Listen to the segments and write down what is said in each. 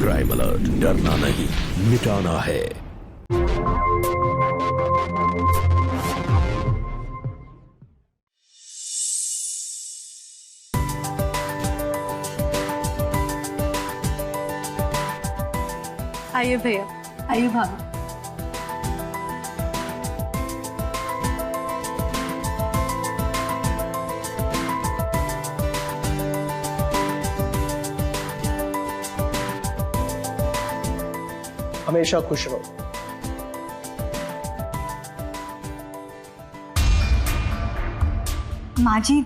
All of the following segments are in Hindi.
क्राइम अलर्ट, डरना नहीं मिटाना है। आइए भैया, आइए भाभी। हमेशा खुश रहो। माँ जी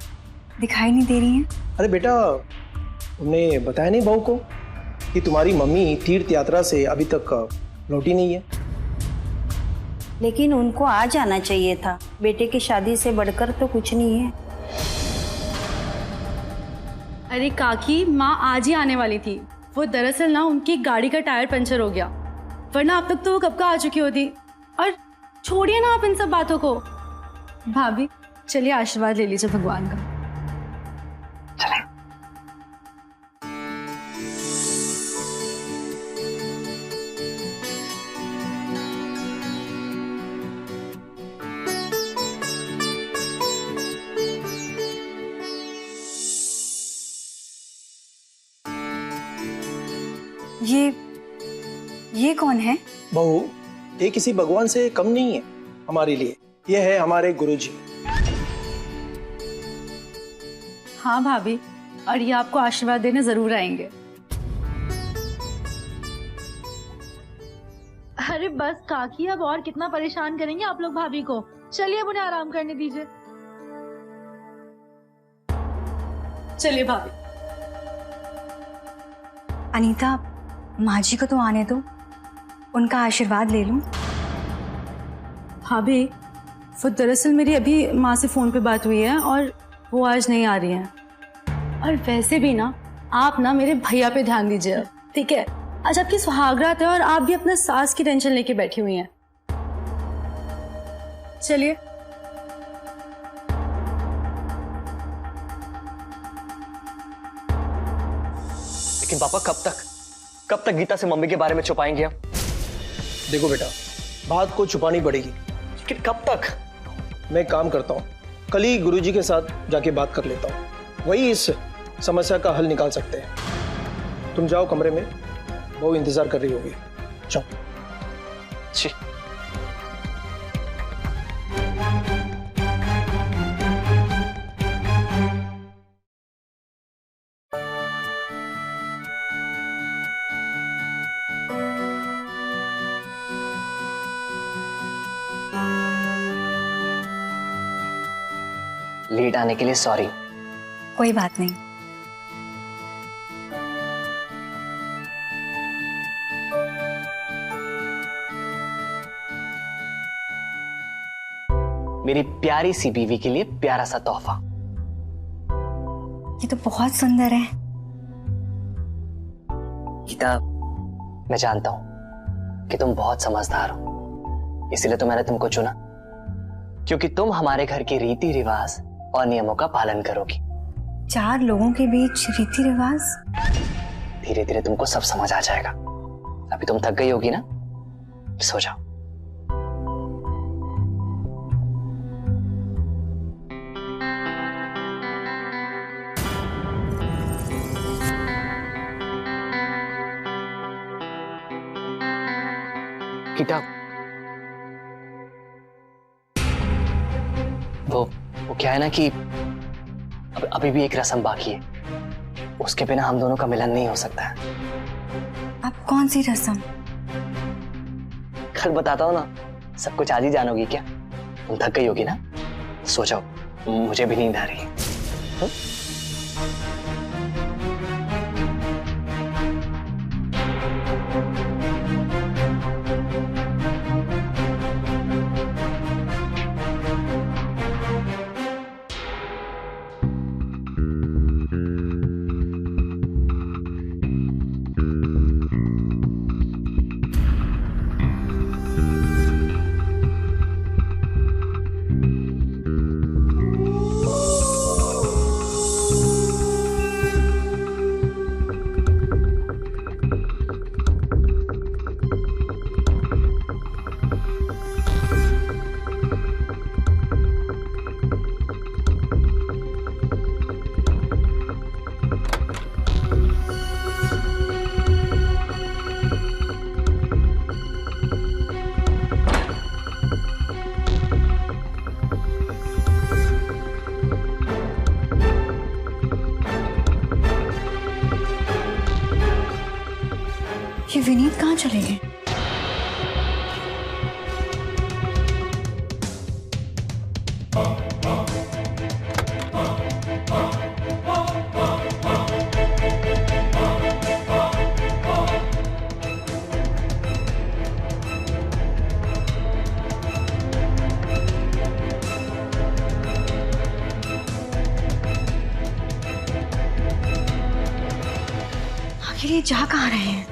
दिखाई नहीं दे रही हैं। अरे बेटा, तुमने बताया नहीं बहू को कि तुम्हारी मम्मी तीर्थ यात्रा से अभी तक लौटी नहीं है? लेकिन उनको आ जाना चाहिए था। बेटे की शादी से बढ़कर तो कुछ नहीं है। अरे काकी, माँ आज ही आने वाली थी। वो दरअसल ना उनकी गाड़ी का टायर पंचर हो गया, वरना अब तक तो वो कब का आ चुकी होती। और छोड़िए ना आप इन सब बातों को। भाभी चलिए आशीर्वाद ले लीजिए भगवान का। ये कौन है? बहू, ये किसी भगवान से कम नहीं है हमारे लिए। ये है हमारे गुरुजी। हाँ भाभी, और ये आपको आशीर्वाद देने जरूर आएंगे। अरे बस काकी, अब और कितना परेशान करेंगे आप लोग भाभी को। चलिए अब उन्हें आराम करने दीजिए। चलिए भाभी। अनीता, माँ जी को तो आने दो, उनका आशीर्वाद ले लूं। भाभी, वो दरअसल मेरी अभी माँ से फोन पे बात हुई है और वो आज नहीं आ रही हैं। और वैसे भी ना, आप ना मेरे भैया पे ध्यान दीजिए, ठीक है? आज आपकी सुहागरात है और आप भी अपना सास की टेंशन लेके बैठी हुई हैं। चलिए। लेकिन पापा कब तक गीता से मम्मी के बारे में छुपाएंगे आप? देखो बेटा, बात को छुपानी पड़ेगी। लेकिन कब तक? मैं काम करता हूँ, कल ही गुरुजी के साथ जाके बात कर लेता हूँ। वही इस समस्या का हल निकाल सकते हैं। तुम जाओ कमरे में, वो इंतजार कर रही होगी। जाओ। जी। लेट आने के लिए सॉरी। कोई बात नहीं। मेरी प्यारी सी बीवी के लिए प्यारा सा तोहफा। ये तो बहुत सुंदर है। गीता, मैं जानता हूं कि तुम बहुत समझदार हो, इसलिए तो मैंने तुमको चुना, क्योंकि तुम हमारे घर के रीति रिवाज और नियमों का पालन करोगी। 4 लोगों के बीच रीति रिवाज? धीरे धीरे तुमको सब समझ आ जाएगा। अभी तुम थक गई होगी ना, सो जाओ। गीता, वो क्या है ना कि अभी भी एक रस्म बाकी है, उसके बिना हम दोनों का मिलन नहीं हो सकता है। अब कौन सी रस्म? कल बताता हूँ ना, सब कुछ आज ही जानोगी क्या? तुम थक गई होगी ना, सो जाओ, मुझे भी नींद आ रही है। ये विनीत कहाँ चले गए? आखिर ये जा कहाँ रहे हैं?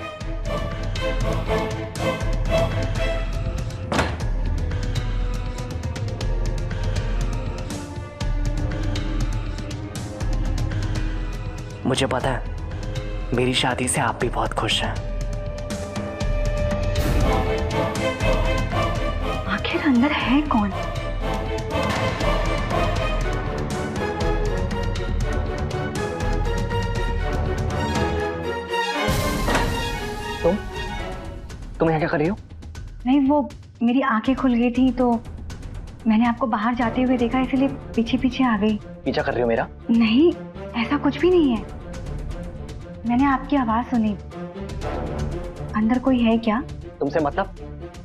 मुझे पता है मेरी शादी से आप भी बहुत खुश हैं। आखिर अंदर है कौन? तुम यहाँ क्या कर रही हो? नहीं, वो मेरी आंखें खुल गई थी तो मैंने आपको बाहर जाते हुए देखा, इसलिए पीछे पीछे आ गई। पीछा कर रही हो मेरा? नहीं, ऐसा कुछ भी नहीं है। मैंने आपकी आवाज सुनी। अंदर कोई है क्या? तुमसे मतलब?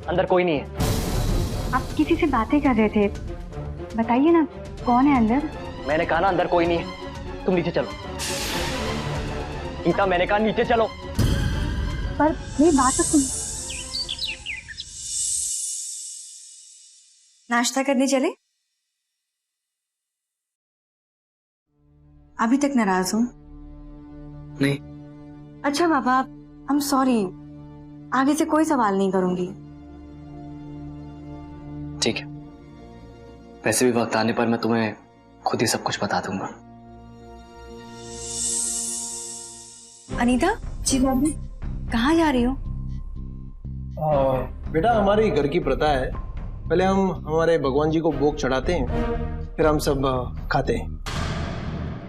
अंदर कोई नहीं है। आप किसी से बातें कर रहे थे, बताइए ना कौन है अंदर? मैंने कहा ना अंदर कोई नहीं है। तुम नीचे चलो। गीता, मैंने कहा नीचे चलो। पर मेरी बात तो सुन। नाश्ता करने चले? अभी तक नाराज हूँ? नहीं। अच्छा बाबा, आई एम सॉरी, आगे से कोई सवाल नहीं करूंगी। ठीक है, वैसे भी वक्त आने पर मैं तुम्हें खुद ही सब कुछ बता दूंगा। अनीता जी, बाबू कहाँ जा रही हो? बेटा, हमारी घर की प्रथा है, पहले हम हमारे भगवान जी को भोग चढ़ाते हैं, फिर हम सब खाते हैं।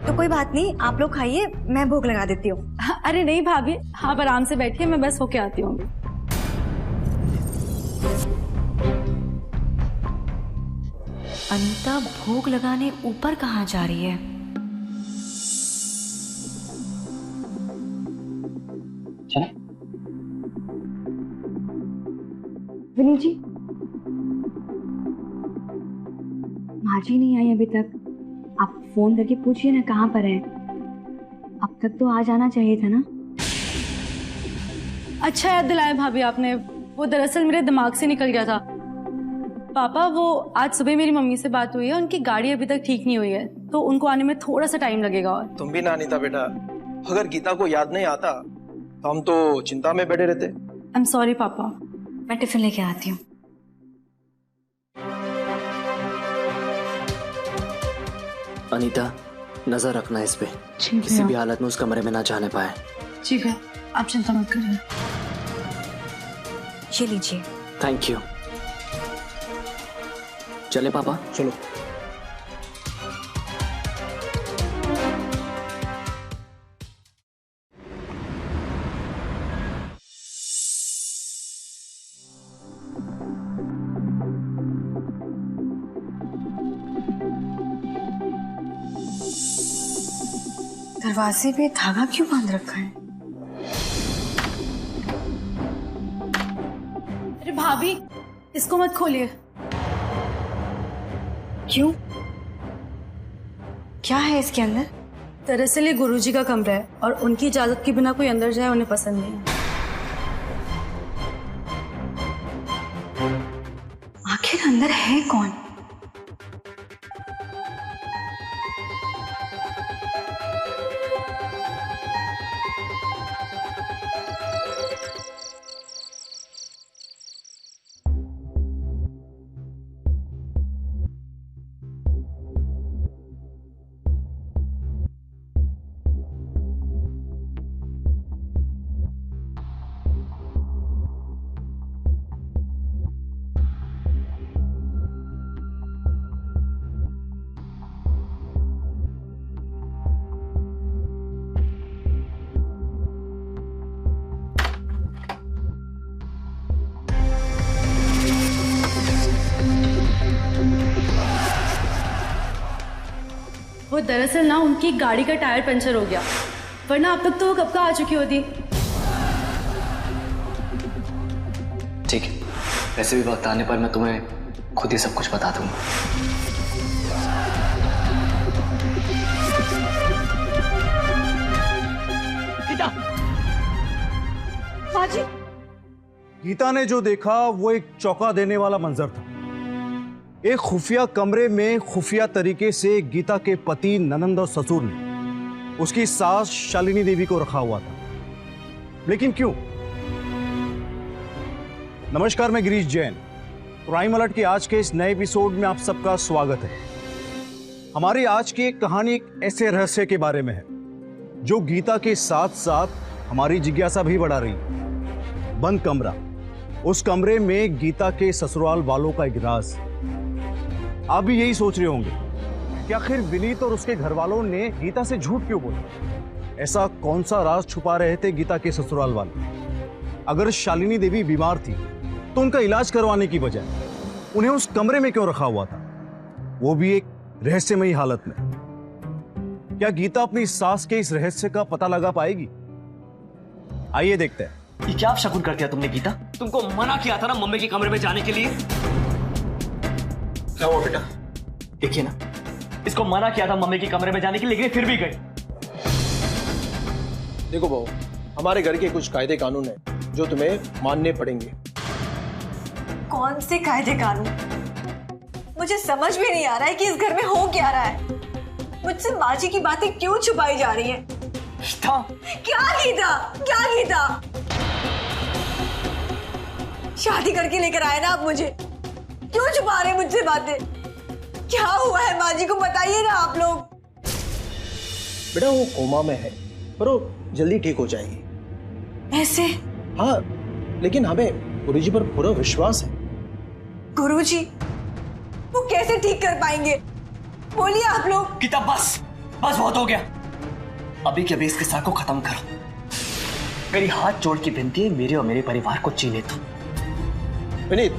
तो कोई बात नहीं, आप लोग खाइए, मैं भोग लगा देती हूँ। अरे नहीं भाभी, आप आराम से बैठिए, मैं बस होके आती हूँ। अनीता भोग लगाने ऊपर कहाँ जा रही है? चले? विनीत जी, माँ जी नहीं आई अभी तक। आप फोन करके पूछिए ना कहाँ पर है। अब तक तो आ जाना चाहिए था ना। अच्छा याद दिलाया भाभी आपने, वो दरअसल मेरे दिमाग से निकल गया था। पापा, वो आज सुबह मेरी मम्मी से बात हुई है, उनकी गाड़ी अभी तक ठीक नहीं हुई है, तो उनको आने में थोड़ा सा टाइम लगेगा। और तुम भी ना अनीता बेटा, अगर गीता को याद नहीं आता तो हम तो चिंता में बैठे रहते। आई एम सॉरी पापा। मैं टिफिन लेके आती हूँ। अनीता, नजर रखना इस पे, किसी भी हालत में उस कमरे में ना जाने पाए। ठीक है, आप चिंता मत करिए। ये लीजिए। Thank you. चले पापा? चलो। दरवाजे पे धागा क्यों बांध रखा है? अरे भाभी, इसको मत खोलिए। क्यों? क्या है इसके अंदर? दरअसल ये गुरुजी का कमरा है और उनकी इजाजत के बिना कोई अंदर जाए उन्हें पसंद नहीं है। आखिर अंदर है कौन? वो दरअसल ना उनकी गाड़ी का टायर पंचर हो गया, वरना अब तक तो वो कब का आ चुकी होती। ठीक है, वैसे भी वक्त आने पर मैं तुम्हें खुद ही सब कुछ बता दूंगा। गीता! माजी, गीता ने जो देखा वो एक चौंका देने वाला मंजर था। एक खुफिया कमरे में खुफिया तरीके से गीता के पति ननंद और ससुर ने उसकी सास शालिनी देवी को रखा हुआ था। लेकिन क्यों? नमस्कार, मैं गिरीश जैन। क्राइम अलर्ट के आज के इस नए एपिसोड में आप सबका स्वागत है। हमारी आज की एक कहानी एक ऐसे रहस्य के बारे में है जो गीता के साथ साथ हमारी जिज्ञासा भी बढ़ा रही है। बंद कमरा, उस कमरे में गीता के ससुराल वालों का एक राज। आप भी यही सोच रहे होंगे कि आखिर विनीत और उसके घर वालों ने गीता से झूठ क्यों बोला? ऐसा कौन सा राज छुपा रहे थे गीता के ससुराल वाले? अगर शालिनी देवी बीमार थी तो उनका इलाज करवाने की बजाय उन्हें उस कमरे में क्यों रखा हुआ था, वो भी एक रहस्यमयी हालत में? क्या गीता अपनी सास के इस रहस्य का पता लगा पाएगी? आइए देखते हैं। ये क्या आप शकुन कर दिया तुमने गीता? तुमको मना किया था ना मम्मी के कमरे में जाने के लिए। क्या हुआ बेटा? देखिए ना, इसको मना किया था मम्मी के कमरे में जाने के लिए, लेकिन फिर भी गई। देखो बहू, हमारे घर के कुछ कायदे कानून हैं जो तुम्हें मानने पड़ेंगे। कौन से कायदे कानून? मुझे समझ भी नहीं आ रहा है कि इस घर में हो क्या रहा है। मुझसे माजी की बातें क्यों छुपाई जा रही हैं? गीता! क्या गीता? क्या गीता? शादी करके लेकर आए ना आप मुझे, क्यों छुपा रहे मुझसे बातें? क्या हुआ है माजी को बताइए ना आप लोग। बेटा वो कोमा में है पर वो जल्दी ठीक हो जाएगी। ऐसे? हाँ, लेकिन हमें गुरुजी पर पूरा विश्वास है। गुरुजी? वो कैसे ठीक कर पाएंगे? बोलिए आप लोग। गीता बस बस, बहुत हो गया। अभी के अभी इस किस्सा को खत्म करो। मेरी हाथ जोड़ की विनती है, मेरे और मेरे परिवार को जीने दो। विनीत,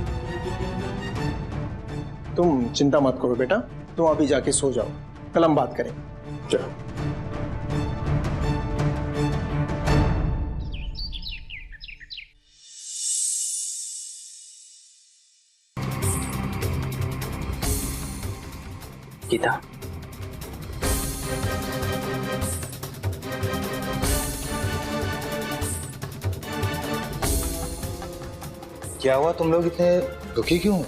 तुम चिंता मत करो बेटा, तुम अभी जाके सो जाओ, कल हम बात करें। चलो। गीता, क्या हुआ? तुम लोग इतने दुखी क्यों?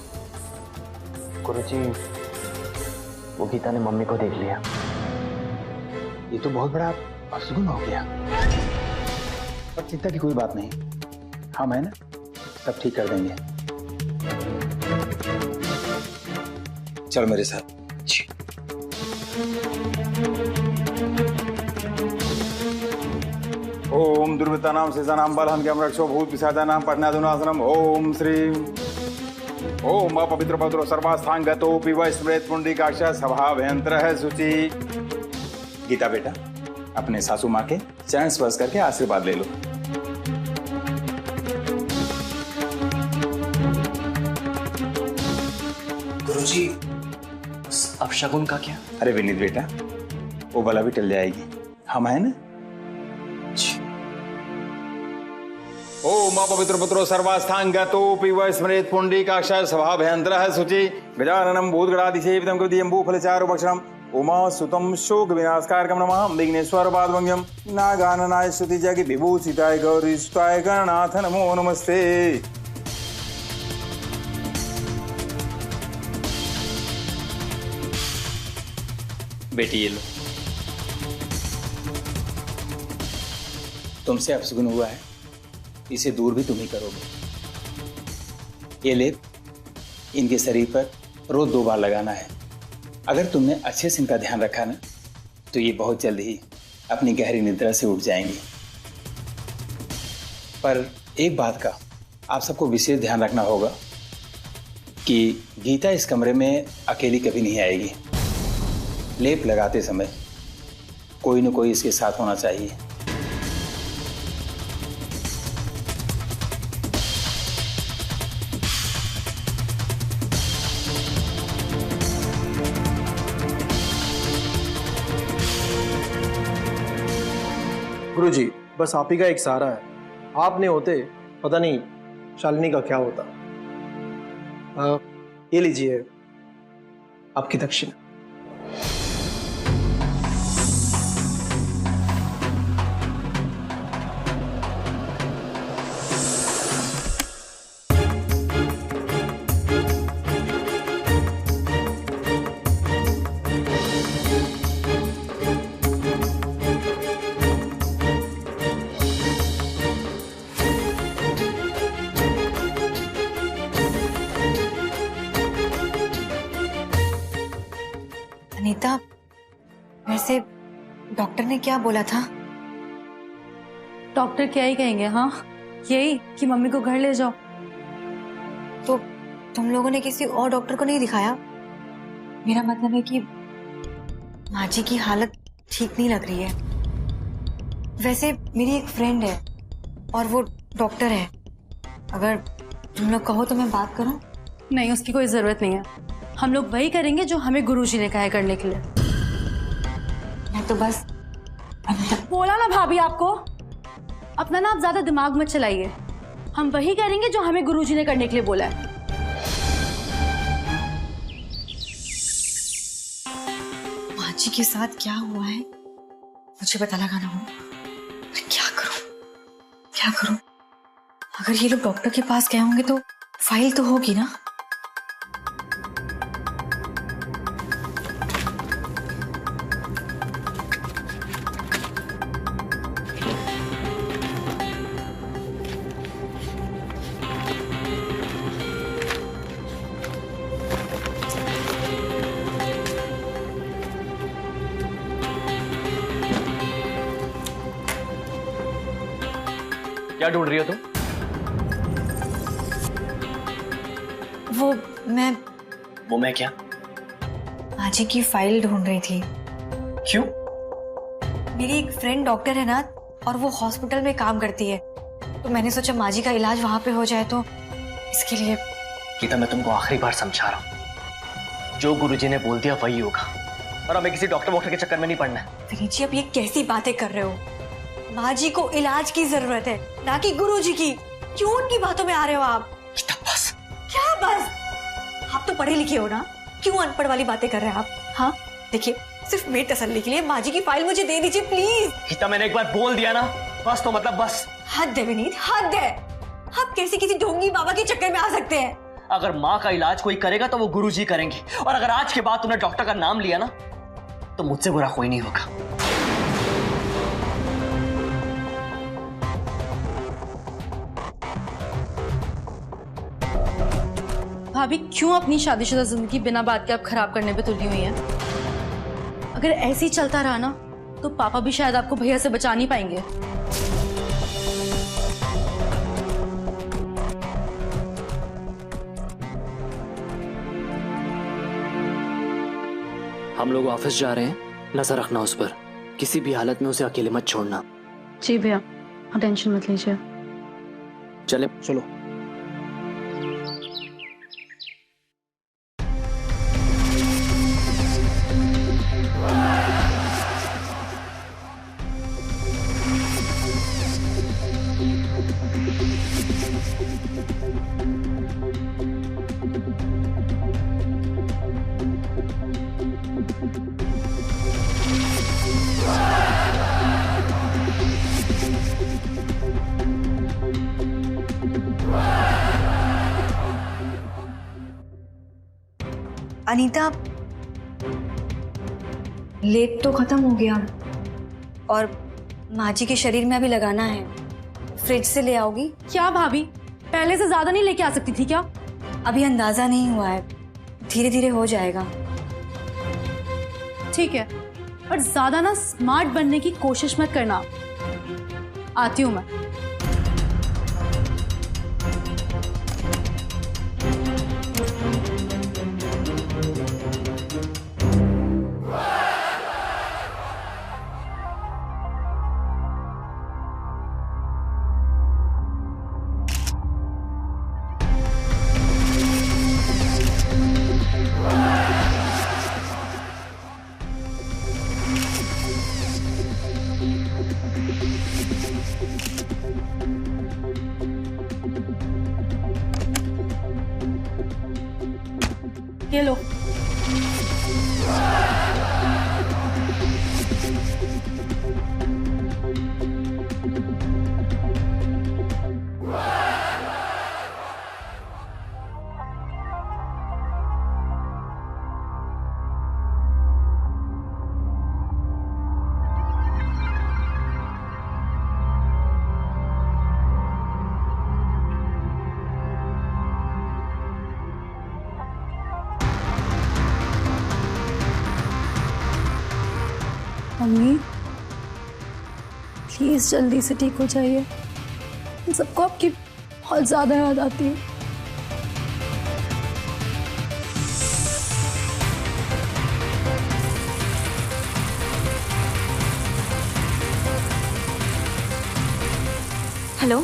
गुरुजी, वो गीता ने मम्मी को देख लिया। ये तो बहुत बड़ा अपशगुन हो गया। पर चिंता की कोई बात नहीं, हम है ना, सब ठीक कर देंगे। चल मेरे साथ। ओम दुर्वृत्ता नाम शेषा नाम बलहन के रक्षो भूत पिशाचा नाम पठनाधुनासनम। ओम श्री ओम अपवित्र पत्रो सर्वास्थांगतो पिव स्मृत पुंडरीकाक्ष सभाभयंत्र शुचि। गीता बेटा, अपने सासू माँ के चरण स्पर्श करके आशीर्वाद ले लो। गुरुजी, अब शगुन का क्या? अरे विनीत बेटा, वो बला भी टल जाएगी, हम है ना। ओम अपवित्र पुत्रो सर्वास्थांगतो पिव स्मृत पुंडरीकाक्ष सभाभयंत्र शुचि। गजाननम भूतगणाधिसेवितं कृतियम्बू फलचारु भक्षणम् उमा सुतम शोक विनाशकारकम नमः। विघ्नेश्वर पादभंग्यम नागाननाय स्तुति जगि विभूषिताय गौरी सुताय गणनाथ नमो नमस्ते। बेटी ये लो, तुमसे अपशगुन हुआ है, इसे दूर भी तुम ही करोगे। ये लेप इनके शरीर पर रोज 2 बार लगाना है। अगर तुमने अच्छे से इनका ध्यान रखा ना, तो ये बहुत जल्द ही अपनी गहरी निद्रा से उठ जाएंगी। पर एक बात का आप सबको विशेष ध्यान रखना होगा कि गीता इस कमरे में अकेली कभी नहीं आएगी। लेप लगाते समय कोई न कोई इसके साथ होना चाहिए। गुरुजी, बस आप ही का एक सहारा है। आप नहीं होते पता नहीं शालिनी का क्या होता। ये लीजिए आपकी दक्षिणा। अनीता, वैसे डॉक्टर ने क्या बोला था? डॉक्टर क्या ही कहेंगे, हाँ यही कि मम्मी को घर ले जाओ। तो तुम लोगों ने किसी और डॉक्टर को नहीं दिखाया? मेरा मतलब है कि माँ जी की हालत ठीक नहीं लग रही है। वैसे मेरी एक फ्रेंड है और वो डॉक्टर है, अगर तुम लोग कहो तो मैं बात करूं? नहीं, उसकी कोई जरूरत नहीं है। हम लोग वही करेंगे जो हमें गुरुजी ने कहा है करने के लिए। मैं तो बस बोला ना भाभी आपको, अपना ना आप ज्यादा दिमाग मत चलाइए। हम वही करेंगे जो हमें गुरुजी ने करने के लिए बोला है। माँ जी के साथ क्या हुआ है मुझे पता लगाना हो। मैं क्या करूं? अगर ये लोग डॉक्टर के पास गए होंगे तो फाइल तो होगी ना। क्या ढूंढ रही हो तुम? वो मैं क्या? माँ जी की फाइल ढूंढ रही थी। क्यों? मेरी एक फ्रेंड डॉक्टर है ना, और वो हॉस्पिटल में काम करती है, तो मैंने सोचा माँ जी का इलाज वहां पे हो जाए, तो इसके लिए। गीता, मैं तुमको आखिरी बार समझा रहा हूँ, जो गुरुजी ने बोल दिया वही होगा, और हमें किसी डॉक्टर के चक्कर में नहीं पड़ना है। विनीत जी, अब ये कैसी बातें कर रहे हो? माँ जी को इलाज की जरूरत है, ना कि गुरुजी की। क्यों उनकी बातों में आ रहे हो आप? गीता बस। क्या बस? आप तो पढ़े लिखे हो ना, क्यों अनपढ़ वाली बातें कर रहे हैं आप? हाँ देखिए, सिर्फ मेरी तसल्ली के लिए माँ जी की फाइल मुझे दे दीजिए प्लीज। गीता, मैंने एक बार बोल दिया ना, बस तो मतलब बस। हद है विनीत, हद है। आप कैसे किसी ढोंगी बाबा के चक्कर में आ सकते हैं? अगर माँ का इलाज कोई करेगा तो वो गुरुजी करेंगे, और अगर आज के बाद तुमने डॉक्टर का नाम लिया ना, तो मुझसे बुरा कोई नहीं होगा। भाभी, क्यों अपनी शादीशुदा जिंदगी बिना बात के आप खराब करने पे तुली हुई हैं? अगर ऐसे ही चलता रहा ना, तो पापा भी शायद आपको भैया से बचा नहीं पाएंगे। हम लोग ऑफिस जा रहे हैं, नजर रखना उस पर, किसी भी हालत में उसे अकेले मत छोड़ना। जी भैया, टेंशन मत लीजिए। चलो। अनीता, लेप तो खत्म हो गया और माँ जी के शरीर में अभी लगाना है। फ्रिज से ले आओगी? क्या भाभी, पहले से ज्यादा नहीं लेके आ सकती थी क्या? अभी अंदाजा नहीं हुआ है, धीरे धीरे हो जाएगा। ठीक है, पर ज्यादा ना स्मार्ट बनने की कोशिश मत करना। आती हूँ मैं। ये लो। मम्मी प्लीज जल्दी से ठीक हो जाइए। इन सबको आपकी बहुत ज्यादा याद आती है। हेलो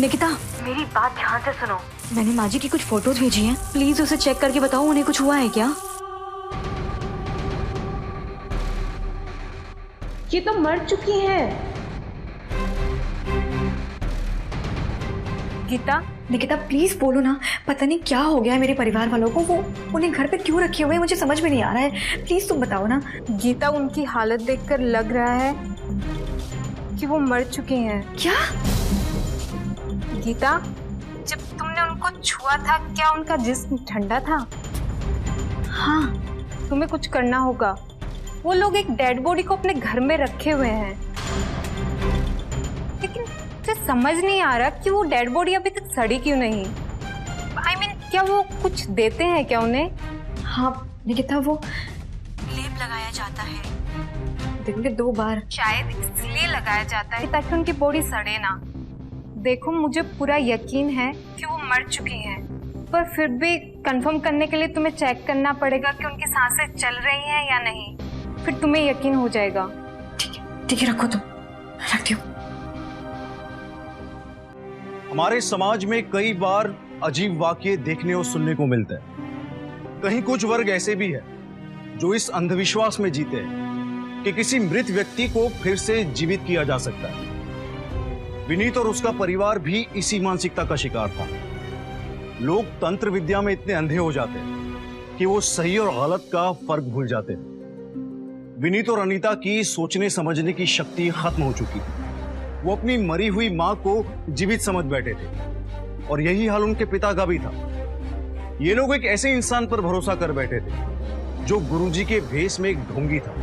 निकिता, मेरी बात ध्यान से सुनो। मैंने माँ जी की कुछ फोटोज भेजी हैं, प्लीज उसे चेक करके बताओ उन्हें कुछ हुआ है क्या। ये तो मर चुकी हैं। गीता, निकिता प्लीज बोलो ना, पता नहीं क्या हो गया है मेरे परिवार वालों को, वो उन्हें घर पे क्यों रखे हुए हैं मुझे समझ में नहीं आ रहा है, प्लीज तुम बताओ ना। गीता, उनकी हालत देखकर लग रहा है कि वो मर चुकी हैं। क्या? गीता, जब तुमने उनको छुआ था क्या उनका जिस्म ठंडा था? हाँ। तुम्हें कुछ करना होगा। वो लोग एक डेड बॉडी को अपने घर में रखे हुए हैं, लेकिन मुझे समझ नहीं आ रहा कि वो डेड बॉडी अभी तक सड़ी क्यों नहीं। I mean, क्या वो कुछ देते हैं क्या उन्हें? हाँ निकिता, वो लेप लगाया जाता है दिन में 2 बार। शायद इसलिए लगाया जाता है ताकि उनकी बॉडी सड़े ना। देखो, मुझे पूरा यकीन है कि वो मर चुकी हैं, पर फिर भी कंफर्म करने के लिए तुम्हें चेक करना पड़ेगा कि उनकी सांसें चल रही हैं या नहीं, फिर तुम्हें यकीन हो जाएगा। ठीक है, रखो तुम, रखती हूँ। हमारे समाज में कई बार अजीब वाकये देखने और सुनने को मिलते हैं। कहीं कुछ वर्ग ऐसे भी है जो इस अंधविश्वास में जीते हैं कि किसी मृत व्यक्ति को फिर से जीवित किया जा सकता है। विनीत और उसका परिवार भी इसी मानसिकता का शिकार था। लोग तंत्र विद्या में इतने अंधे हो जाते हैं कि वो सही और गलत का फर्क भूल जाते हैं। विनीत और अनीता की सोचने समझने की शक्ति खत्म हो चुकी थी। वो अपनी मरी हुई मां को जीवित समझ बैठे थे और यही हाल उनके पिता का भी था। ये लोग एक ऐसे इंसान पर भरोसा कर बैठे थे जो गुरुजी के भेष में एक ढोंगी था।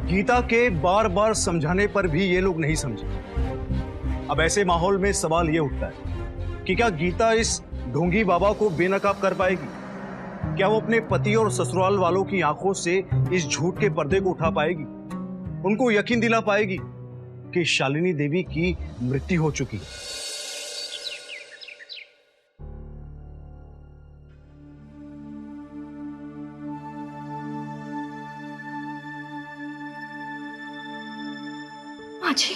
गीता के बार बार समझाने पर भी ये लोग नहीं समझे। अब ऐसे माहौल में सवाल ये उठता है कि क्या गीता इस ढोंगी बाबा को बेनकाब कर पाएगी? क्या वो अपने पति और ससुराल वालों की आंखों से इस झूठ के पर्दे को उठा पाएगी? उनको यकीन दिला पाएगी कि शालिनी देवी की मृत्यु हो चुकी है? माँ जी।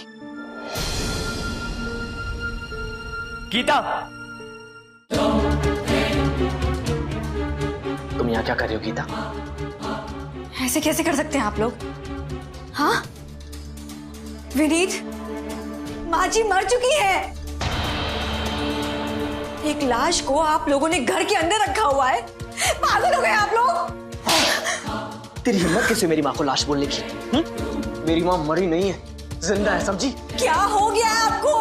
गीता, तुम यहाँ क्या कर रही हो गीता? ऐसे कैसे कर सकते हैं आप लोग? हाँ विनीत, माँ जी मर चुकी है। एक लाश को आप लोगों ने घर के अंदर रखा हुआ है। पागल हो गए आप लोग। तेरी हिम्मत कैसे मेरी माँ को लाश बोलने की? मेरी माँ मरी नहीं है, जिंदा है, समझी? क्या हो गया आपको?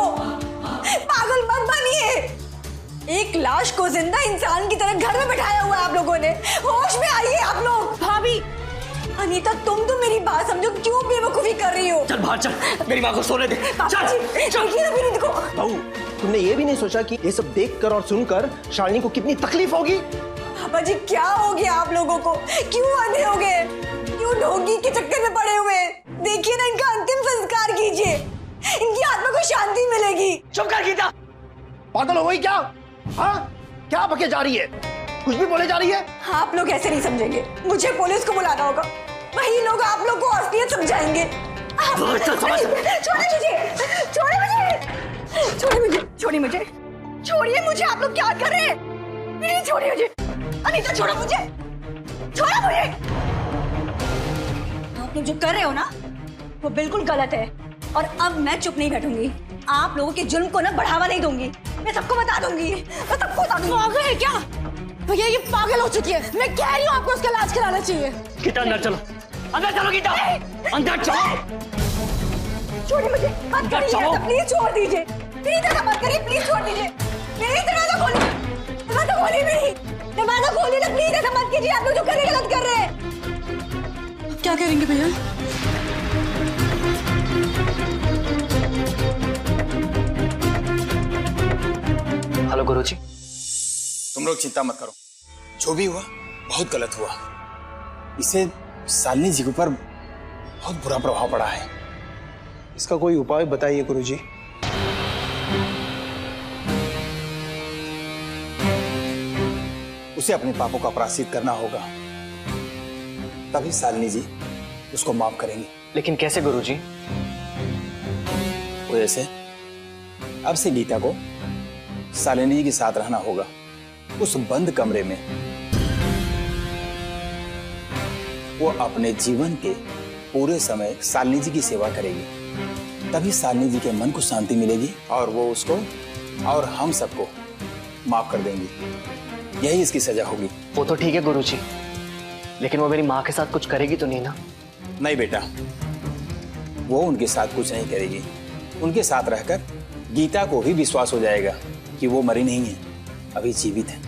पागल मत बनिए। एक लाश को जिंदा इंसान की तरह घर में बैठाया हुआ है आप लोगों ने। होश में आइए आप लोग। भाभी, अनीता, तुम तो मेरी बात समझो, क्यों बेवकूफी कर रही हो? चल बाहर चल, मेरी माँ को सोने दे। चल विनीत को। बहू, तुमने ये भी नहीं सोचा कि ये सब देखकर और सुनकर शालिनी को कितनी तकलीफ होगी? पापा जी, क्या हो गया आप लोगों को? क्यों अंधे हो गए? क्यों ढोंगी के चक्कर में पड़े हुए? देखिए ना, इनका अंतिम संस्कार कीजिए, इनकी आत्मा को शांति मिलेगी। चुप कर गीता। पागल हो गई क्या? हाँ, क्या बके जा रही है? कुछ भी बोले जा रही है? आप लोग ऐसे नहीं समझेंगे, मुझे पुलिस को बुलाना होगा, वही लोग आप लोग को असलियत समझाएंगे। छोड़िए मुझे, छोड़िए मुझे, आप लोग क्या कर रहे हैं? नहीं, छोड़िए मुझे। अनीता, छोड़ो मुझे, छोड़ो मुझे। आप लोग जो कर रहे हो ना, वो बिल्कुल गलत है, और अब मैं चुप नहीं बैठूंगी। आप लोगों के जुल्म को ना बढ़ावा नहीं दूंगी, मैं सबको बता दूंगी, मैं सबको बता दूंगी। आ गए क्या? भैया ये पागल हो चुकी है, मैं कह रही हूँ आपको उसका इलाज कराना चाहिए। गीता अंदर चलो, अंदर चलो गीता, अंदर चलो। छोड़िए मुझे, मत करिए, प्लीज छोड़ दीजिए, प्लीज ऐसा मत करिए, प्लीज छोड़ दीजिए, प्लीज दरवाजा खोलिए, दरवाजा खोलिए मेरी, दरवाजा खोलिए ना प्लीज, ऐसा मत कीजिए, आप लोग जो कर रहे हैं गलत कर रहे हैं। क्या करेंगे भैया? हेलो गुरुजी। तुम लोग चिंता मत करो, जो भी हुआ बहुत गलत हुआ। इससे शालिनी जी के ऊपर बहुत बुरा प्रभाव पड़ा है। इसका कोई उपाय बताइए गुरुजी। उसे अपने पापों का प्रायश्चित करना होगा, तभी शालिनी जी उसको माफ करेंगी। लेकिन कैसे गुरुजी? वो ऐसे, अब से गीता को शालिनी जी के साथ रहना होगा, उस बंद कमरे में। वो अपने जीवन के पूरे समय शालिनी जी की सेवा करेगी, तभी शालिनी जी के मन को शांति मिलेगी और वो उसको और हम सबको माफ कर देंगी। यही इसकी सजा होगी। वो तो ठीक है गुरुजी, लेकिन वो मेरी माँ के साथ कुछ करेगी तो नहीं ना? नहीं बेटा, वो उनके साथ कुछ नहीं करेगी। उनके साथ रहकर गीता को भी विश्वास हो जाएगा कि वो मरी नहीं है, अभी जीवित है।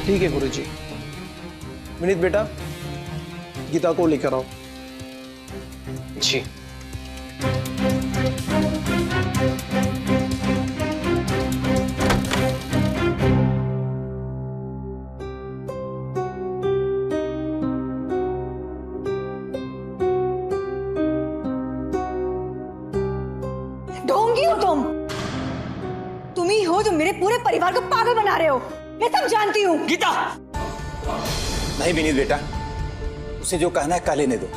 ठीक है गुरुजी। विनीत बेटा, गीता को लेकर आओ। जी। ढोंगी हो तुम ही हो जो मेरे पूरे परिवार को पागल बना रहे हो, मैं सब जानती हूँ। गीता! नहीं विनीत बेटा, उसे जो कहना है कह लेने दो,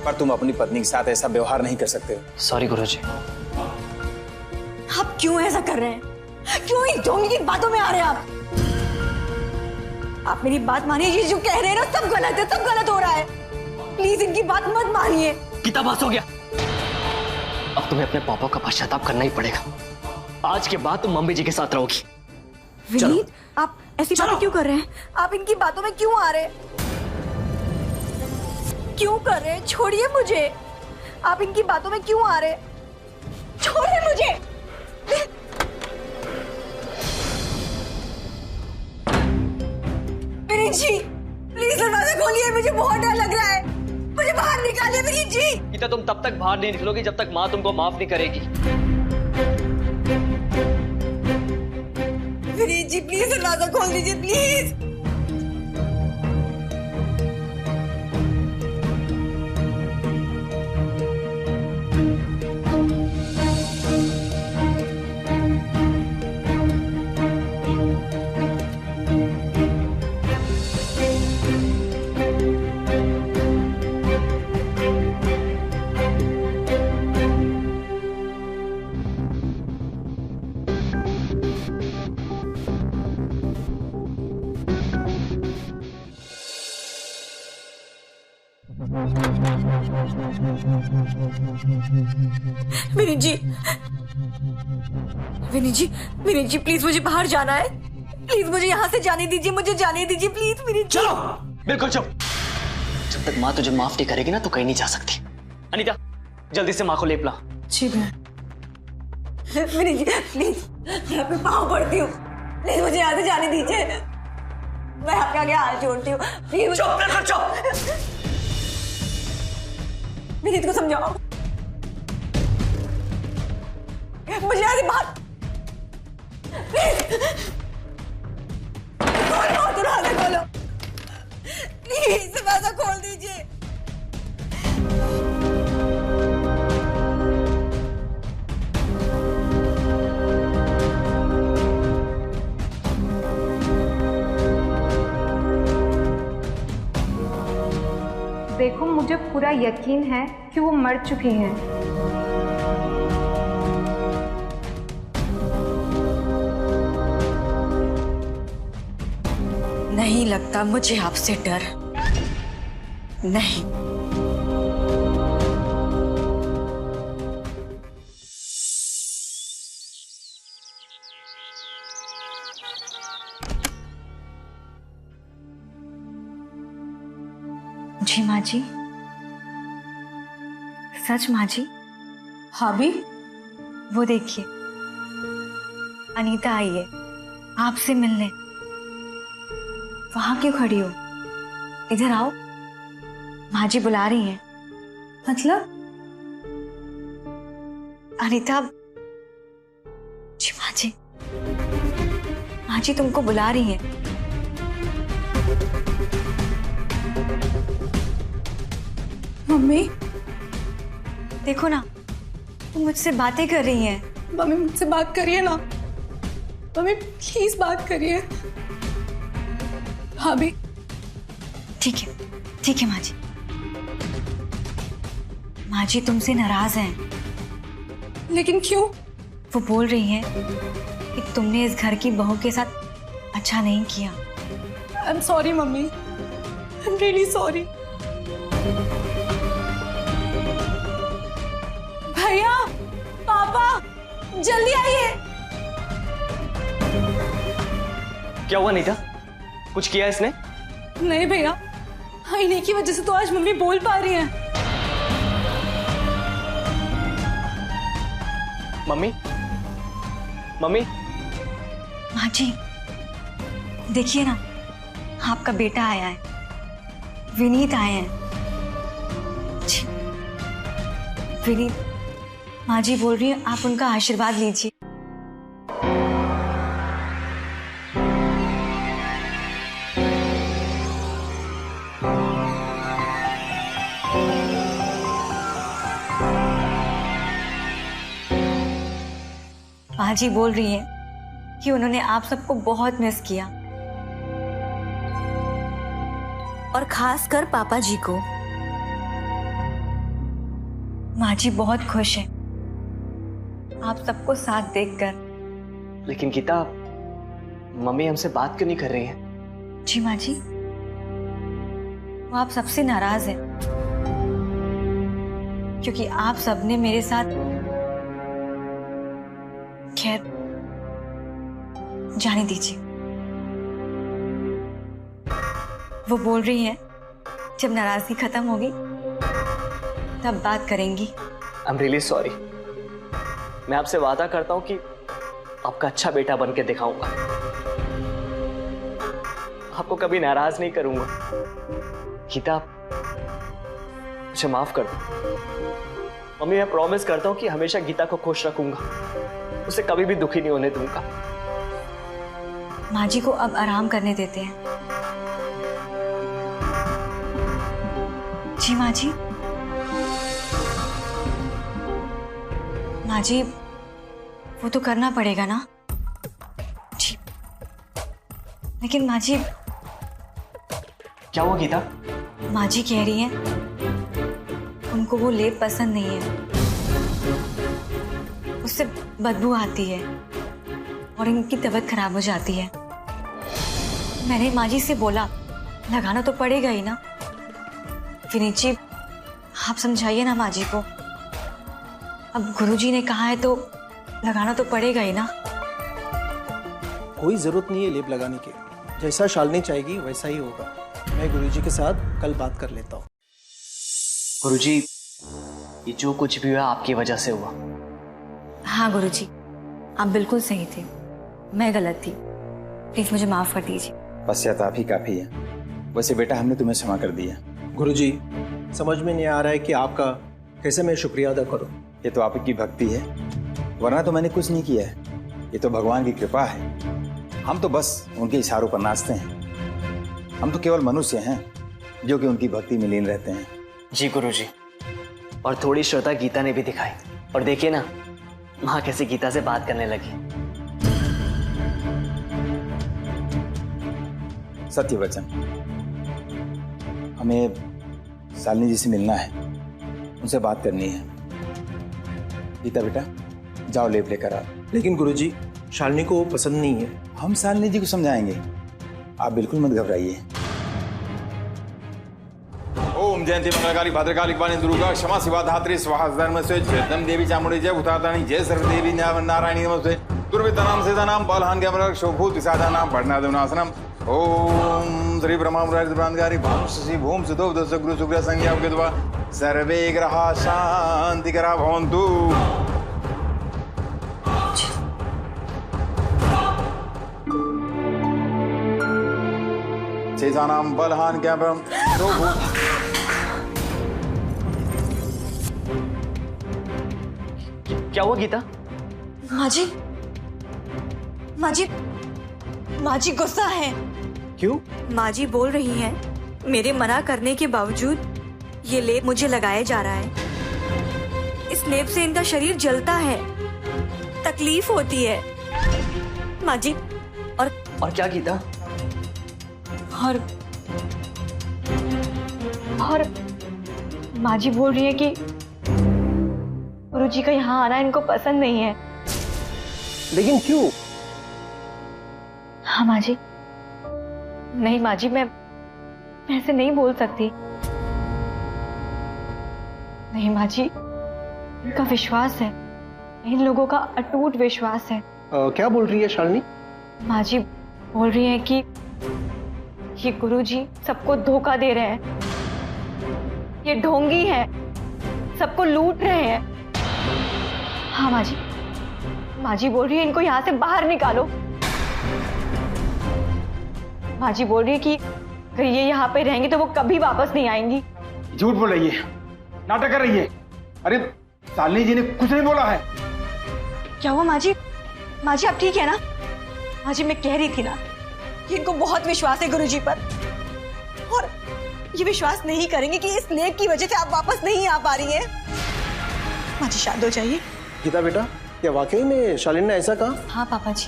पर तुम अपनी पत्नी के साथ ऐसा व्यवहार नहीं कर सकते हो। सॉरी गुरुजी। आप क्यों ऐसा कर रहे हैं? क्यों इस ढोंगी की बातों में आ रहे हैं आप मेरी बात मानिए, ये जो कह रहे हैं ना सब गलत है, सब गलत हो रहा है। प्लीज इनकी बात मत मानिए। गीता बस हो गया, अब तुम्हें अपने पापा का पश्चाताप करना ही पड़ेगा। आज के बाद तुम मम्मी जी के साथ रहोगी। विनीत, आप ऐसी बातें क्यों कर रहे हैं? आप इनकी बातों में क्यों आ रहे हैं? क्यों कर रहे हैं? छोड़िए मुझे। आप इनकी बातों में क्यों आ रहे हैं? छोड़िए मुझे। विनीत जी, प्लीज दरवाजा खोलिए, मुझे बहुत डर लग रहा है, मुझे बाहर निकालिए विनीत जी। गीता, तुम तब तक बाहर नहीं निकलोगी जब तक माँ तुमको माफ नहीं करेगी। विनीत जी प्लीज दरवाजा खोल दीजिए, प्लीज। विनीत जी, विनीत जी, विनीत जी प्लीज मुझे बाहर जाना है, प्लीज मुझे यहाँ से जाने दीजिए, मुझे जाने दीजिए प्लीज विनीत जी। चलो, बिल्कुल चुप। जब तक माँ तुझे माफ नहीं करेगी ना तो कहीं नहीं जा सकती। अनीता, जल्दी से माँ को लेप ला। जी विनीत जी प्लीज, मैं आपके पाँव पड़ती हूँ, प्लीज मुझे यहाँ से जाने दीजिए, मैं आपके आगे हाथ जोड़ती हूँ, प्लीज। चुप, बिल्कुल चुप। विनीत को समझाओ, मुझे यहाँ से बाहर प्लीज। खोलो दरवाजा, खोलो प्लीज, दरवाजा खोल दीजिए। देखो, मुझे पूरा यकीन है कि वो मर चुकी हैं। नहीं लगता मुझे आपसे डर, नहीं। जी माँ जी, सच माँ जी। हाँ भी, वो देखिए अनीता आई है आपसे मिलने। वहां क्यों खड़ी हो? इधर आओ, माँ जी बुला रही हैं। मतलब? अनीता, जी माँ जी, माँ जी तुमको बुला रही हैं। मम्मी, देखो ना, तुम मुझसे बातें कर रही हैं। मम्मी मुझसे बात करिए ना, मम्मी प्लीज बात करिए। हाँ भी, ठीक है माँ जी। माँ जी तुमसे नाराज हैं। लेकिन क्यों? वो बोल रही हैं कि तुमने इस घर की बहू के साथ अच्छा नहीं किया। I am sorry mummy, I am really sorry. भैया, पापा, जल्दी आइए। क्या हुआ नीता? कुछ किया इसने? नहीं भैया, इन्हीं की वजह से तो आज मम्मी बोल पा रही हैं। मम्मी, मम्मी, माँ जी देखिए ना, आपका बेटा आया है, विनीत आए हैं। जी, विनीत, माँ जी बोल रही है आप उनका आशीर्वाद लीजिए। माँ जी बोल रही है कि उन्होंने आप सबको बहुत मिस किया, और खास कर पापा जी को। माँ जी बहुत खुश है आप सबको साथ देखकर। लेकिन गीता, मम्मी हमसे बात क्यों नहीं कर रही है? जी माँ जी, वो आप सबसे नाराज हैं क्योंकि आप सबने मेरे साथ, खैर जाने दीजिए। वो बोल रही है जब नाराजगी खत्म होगी तब बात करेंगी। I am really sorry. मैं आपसे वादा करता हूं कि आपका अच्छा बेटा बन के दिखाऊंगा, आपको कभी नाराज नहीं करूंगा। गीता, मुझे माफ कर दो। मम्मी, मैं प्रॉमिस करता हूं कि हमेशा गीता को खुश रखूंगा, उसे कभी भी दुखी नहीं होने दूंगा। माँ जी को अब आराम करने देते हैं। जी माँ जी, माँ जी वो तो करना पड़ेगा ना जी। लेकिन माँ जी, क्या हुआ गीता? माँ जी कह रही हैं उनको वो लेप पसंद नहीं है, उससे बदबू आती है और इनकी तबीयत खराब हो जाती है। मैंने माँ जी से बोला लगाना तो पड़ेगा ही ना। विनीत जी, आप समझाइए ना माँ जी को। अब गुरुजी ने कहा है तो लगाना तो पड़ेगा ही ना। कोई जरूरत नहीं है लेप लगाने की, जैसा शालिनी चाहेगी वैसा ही होगा। मैं गुरुजी के साथ कल बात कर लेता हूँ। गुरुजी, ये जो कुछ भी हुआ आपकी वजह से हुआ। हाँ गुरुजी, आप बिल्कुल सही थे, मैं गलत थी, प्लीज मुझे माफ कर दीजिए। बस या आप ही काफी है। वैसे बेटा, हमने तुम्हें क्षमा कर दिया। गुरुजी, समझ में नहीं आ रहा है कि आपका कैसे मैं शुक्रिया अदा करूं। ये तो आपकी भक्ति है, वरना तो मैंने कुछ नहीं किया है। ये तो भगवान की कृपा है। हम तो बस उनके इशारों पर नाचते हैं। हम तो केवल मनुष्य हैं जो कि उनकी भक्ति में लीन रहते हैं। जी गुरुजी, और थोड़ी श्रद्धा गीता ने भी दिखाई, और देखिए ना माँ कैसे गीता से बात करने लगी। सत्य वचन, हमें शालिनी जी से मिलना है, उनसे बात करनी है। गीता बेटा, जाओ लेप लेकर आओ। लेकिन गुरुजी, शालिनी को वो पसंद नहीं है। हम शालिनी जी को समझाएंगे, आप बिल्कुल मत घबराइए। ओम जयंती मंगलकारी भद्रकाली पानी दुर्गा क्षमा शिवा धात्री स्वाहा धर्म से जयदम देवी चामुंडी जय भूतातानी जय सर्वदेवी नारायणी नमस्ते। दुर्विता नाम सेदा नाम बालहान के अमर शोभूत विसादा नाम बढ़ना देवनाशनम ओम श्री ब्रह्मांडारी भूम श्री भूम सुधो दस गुरु शुक्र संज्ञा विद्वा सर्वे ग्रहा शांति करा भवन्तु। शेषानाम बलहान ज्ञापनम क्या हुआ गीता? माँ जी, माँ जी, माँ जी गुस्सा है। क्यों? माँ जी बोल रही हैं, मेरे मना करने के बावजूद ये लेप मुझे लगाया जा रहा है। इस लेप से इनका शरीर जलता है, तकलीफ होती है। माँ जी और क्या गीता? और माँ जी बोल रही है कि गुरुजी का यहाँ आना इनको पसंद नहीं है। लेकिन क्यों? हाँ माँ जी, नहीं माँ जी, मैं ऐसे नहीं बोल सकती। नहीं माँ जी, इनका विश्वास है, इन लोगों का अटूट विश्वास है। क्या बोल रही है शालिनी? माँ जी बोल रही है कि ये गुरुजी सबको धोखा दे रहे हैं, ये ढोंगी हैं, सबको लूट रहे हैं। हाँ माँ जी बोल रही है इनको यहाँ से बाहर निकालो। माँ जी बोल रही है कि अगर ये यहाँ पे रहेंगे तो वो कभी वापस नहीं आएंगी। झूठ बोल रही है, नाटक कर रही है। अरे शालिनी जी ने कुछ नहीं बोला है। क्या हुआ माँ जी? माँ जी आप ठीक है ना? माँ जी मैं कह रही थी ना कि इनको बहुत विश्वास है गुरुजी पर, और ये विश्वास नहीं करेंगे कि इस लेप की वजह से आप वापस नहीं आ पा रही हैं। माँ जी शांत हो जाइए। गीता बेटा, क्या वाकई में शालिनी ने ऐसा कहा? हाँ पापा जी,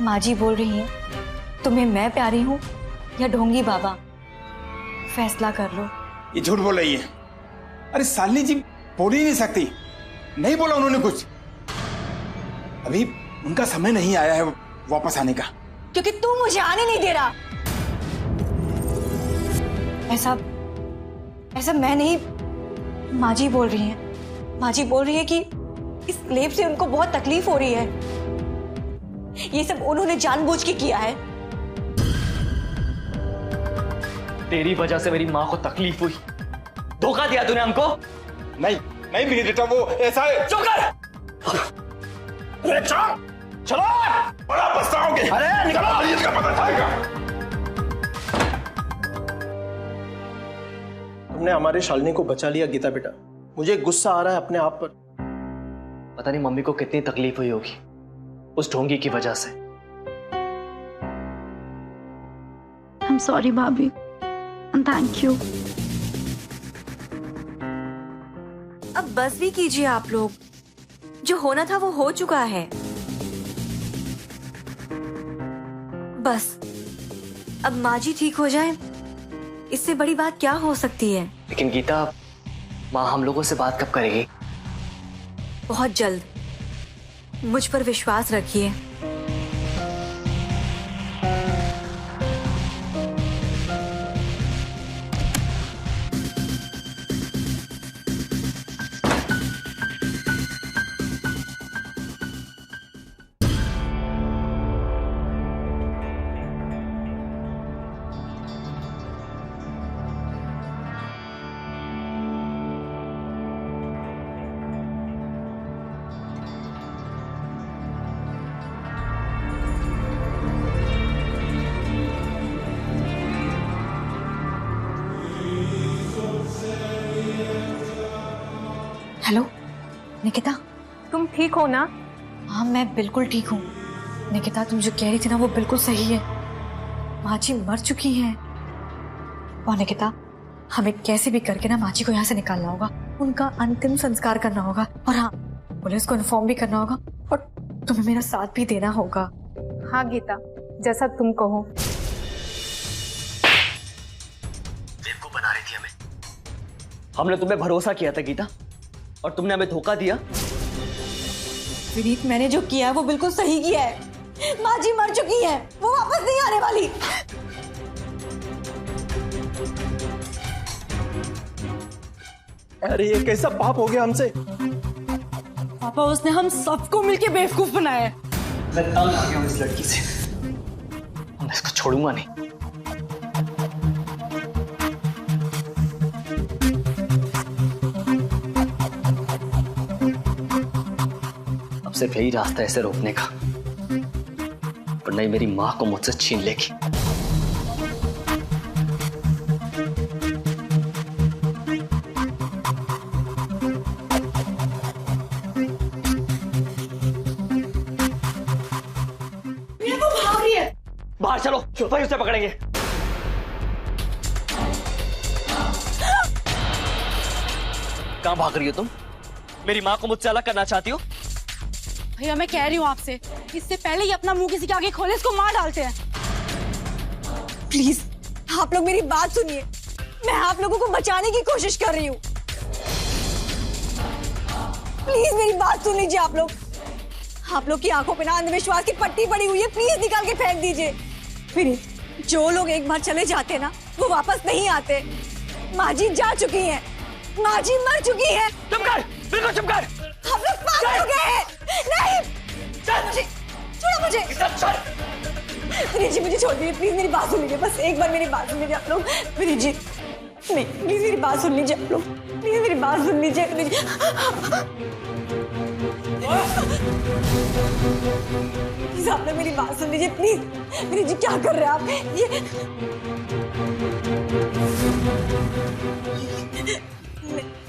माँ जी बोल रही हैं तुम्हें मैं प्यारी हूँ या ढोंगी बाबा, फैसला कर लो। ये झूठ बोल रही है। अरे शालिनी जी बोल ही नहीं सकती, नहीं बोला उन्होंने कुछ। अभी उनका समय नहीं आया है वापस आने का। क्योंकि तू मुझे आने नहीं दे रहा। ऐसा मैं नहीं, माँ जी बोल रही हैं। माँ जी बोल रही है कि इस लेप से उनको बहुत तकलीफ हो रही है, ये सब उन्होंने जानबूझ के किया है। तेरी वजह से मेरी माँ को तकलीफ हुई, धोखा दिया तूने हमको। नहीं मेरी बेटा, वो ऐसा है। चुप कर। अरे चलो, बड़ा पछताओगे। अरे निकलो, इसका पता चलेगा। तुमने हमारे शालिनी को बचा लिया गीता बेटा। मुझे गुस्सा आ रहा है अपने आप पर। पता नहीं मम्मी को कितनी तकलीफ हुई होगी उस ढोंगी की वजह से। I'm sorry भाभी, and thank you. अब बस भी कीजिए आप लोग, जो होना था वो हो चुका है। बस अब माँ जी ठीक हो जाए, इससे बड़ी बात क्या हो सकती है। लेकिन गीता, माँ हम लोगों से बात कब करेगी? बहुत जल्द, मुझ पर विश्वास रखिए। हेलो निकिता, तुम ठीक हो ना? हाँ मैं बिल्कुल ठीक हूँ। निकिता तुम जो कह रही थी ना वो बिल्कुल सही है, माँ जी मर चुकी हैं। और निकिता हमें कैसे भी करके ना माँ जी को यहाँ से निकालना होगा, उनका अंतिम संस्कार करना होगा, और हाँ पुलिस को इन्फॉर्म भी करना होगा, और तुम्हें मेरा साथ भी देना होगा। हाँ गीता, जैसा तुम कहो। बेवकूफ बना रही थी हमें। हमने तुम्हें भरोसा किया था गीता, और तुमने हमें धोखा दिया। विनीत मैंने जो किया है वो बिल्कुल सही किया है। माँ जी मर चुकी है, वो वापस नहीं आने वाली। अरे ये कैसा पाप हो गया हमसे? पापा उसने हम सबको मिलके बेवकूफ बनाया है। मैं तंग आ गया हूं इस लड़की से। हम मैं इसको छोड़ूंगा नहीं। अब सिर्फ यही रास्ता है इसे रोकने का, वरना ही मेरी मां को मुझसे छीन लेगी। बाहर चलो, वही उसे पकड़ेंगे। कहां भाग रही हो तुम? मेरी मां को मुझसे अलग करना चाहती हो? भैया मैं कह रही हूँ आपसे, इससे पहले ही अपना मुंह किसी के आगे खोले इसको मार डालते हैं। प्लीज आप लोग मेरी बात सुनिए, मैं आप लोगों को बचाने की कोशिश कर रही हूँ। प्लीज मेरी बात सुन लीजिए आप लोग की आंखों पे ना अंधविश्वास की पट्टी पड़ी हुई है, प्लीज निकाल के फेंक दीजिए। फिर जो लोग एक बार चले जाते हैं ना वो वापस नहीं आते। माँ जी जा चुकी हैं, माँ जी मर चुकी हैं। चुप कर, बिल्कुल चुप कर। हम लोग पागल हो गए हैं। नहीं छोड़ो मुझे, प्लीज जी मुझे छोड़ दीजिए, प्लीज मेरी बात सुन लीजिए, बस एक बार मेरी बात सुन लीजिए आप लोग। प्लीज जी नहीं, प्लीज मेरी बात सुन लीजिए आप लोग, प्लीज मेरी बात सुन लीजिए। प्लीज आप लोग मेरी बात सुन लीजिए, प्लीज। प्लीज जी क्या कर रहे हैं आप? ये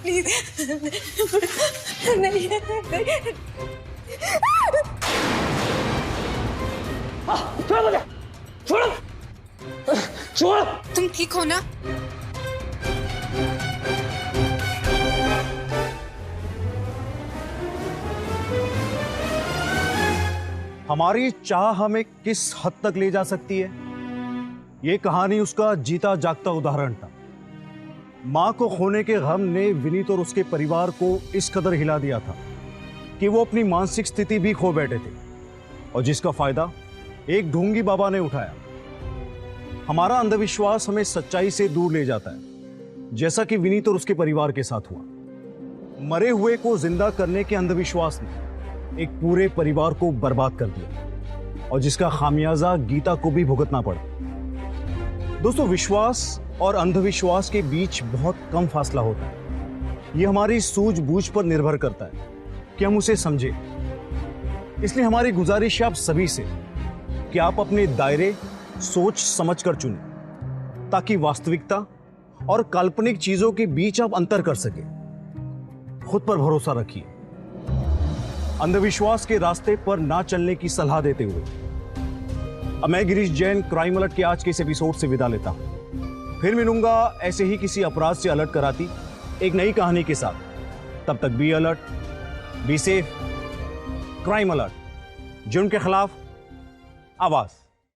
प्लीज नहीं, छोड़ो मुझे, छोड़ो, छोड़ो। तुम ठीक हो ना? हमारी चाह हमें किस हद तक ले जा सकती है, ये कहानी उसका जीता जागता उदाहरण था। मां को खोने के गम ने विनीत और उसके परिवार को इस कदर हिला दिया था कि वो अपनी मानसिक स्थिति भी खो बैठे थे, और जिसका फायदा एक ढोंगी बाबा ने उठाया। हमारा अंधविश्वास हमें सच्चाई से दूर ले जाता है, जैसा कि विनीत और उसके परिवार के साथ हुआ। मरे हुए को जिंदा करने के अंधविश्वास ने एक पूरे परिवार को बर्बाद कर दिया, और जिसका खामियाजा गीता को भी भुगतना पड़ा। दोस्तों, विश्वास और अंधविश्वास के बीच बहुत कम फासला होता है। यह हमारी सूझबूझ पर निर्भर करता है कि हम उसे समझें। इसलिए हमारी गुजारिश है आप सभी से कि आप अपने दायरे सोच समझ कर चुनें, ताकि वास्तविकता और काल्पनिक चीजों के बीच आप अंतर कर सकें। खुद पर भरोसा रखिए। अंधविश्वास के रास्ते पर ना चलने की सलाह देते हुए अब मैं गिरीश जैन क्राइम अलर्ट के आज के इस एपिसोड से विदा लेता हूं। फिर मिलूंगा ऐसे ही किसी अपराध से अलर्ट कराती एक नई कहानी के साथ। तब तक be alert, be safe. Crime alert, जुर्म के खिलाफ आवाज।